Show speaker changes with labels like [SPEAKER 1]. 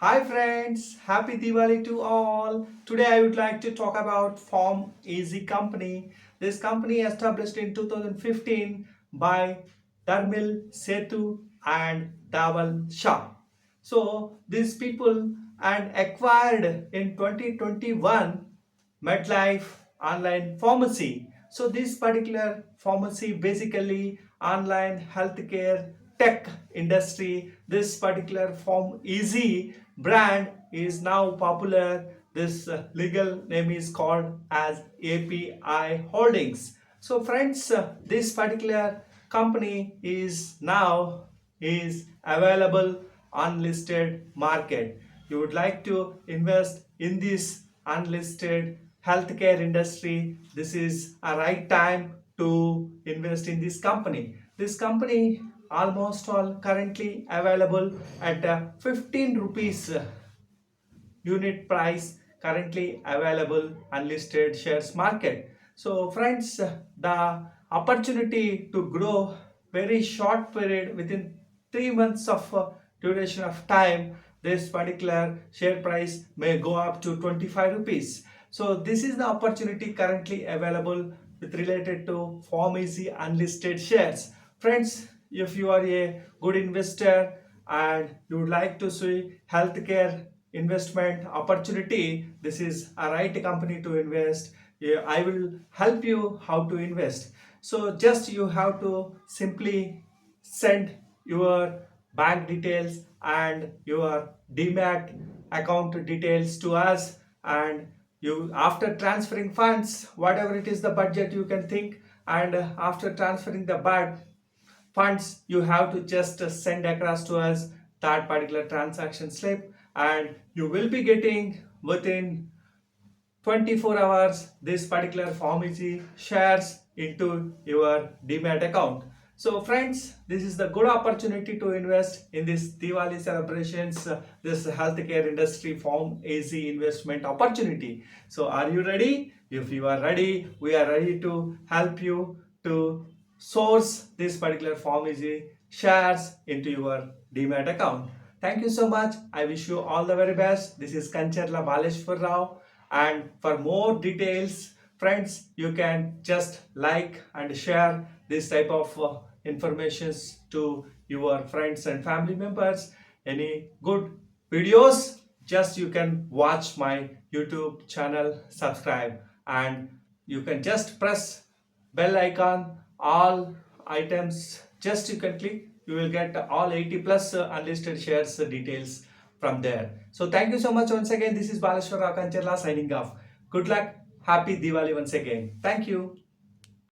[SPEAKER 1] Hi friends, happy Diwali to all. Today I would like to talk about PharmEasy company. This company established in 2015 by Dharmil Setu and Dhaval Shah. So these people and acquired in 2021 MedLife online pharmacy. So this particular pharmacy basically online healthcare tech industry. This particular PharmEasy brand is now popular. This legal name is called as API Holdings. So friends, this particular company is now is available unlisted market. You would like to invest in this unlisted healthcare industry, this is a right time to invest in this company. This company almost all currently available at 15 rupees unit price, currently available unlisted shares market. So friends, the opportunity to grow very short period within 3 months of duration of time, this particular share price may go up to 25 rupees. So this is the opportunity currently available with related to PharmEasy unlisted shares. Friends, if you are a good investor and you would like to see healthcare investment opportunity, this is a right company to invest. Yeah, I will help you how to invest. So just you have to simply send your bank details and your demat account details to us, and you after transferring funds whatever it is the budget you can think, and after transferring the funds you have to just send across to us that particular transaction slip, and you will be getting within 24 hours this particular PharmEasy shares into your demat account. So friends, this is the good opportunity to invest in this Diwali celebrations, this healthcare industry PharmEasy investment opportunity. So are you ready? If you are ready, we are ready to help you to source this particular PharmEasy shares into your demat account. Thank you so much. I wish you all the very best. This is Kancherla Baleshwar Rao, and for more details friends, you can just like and share this type of informations to your friends and family members. Any good videos, just you can watch my YouTube channel, subscribe, and you can just press bell icon, all items just you can click, you will get all 80 plus unlisted shares details from there. So thank you so much once again. This is Baleshwar Akancharla signing off. Good luck. Happy Diwali once again. Thank you.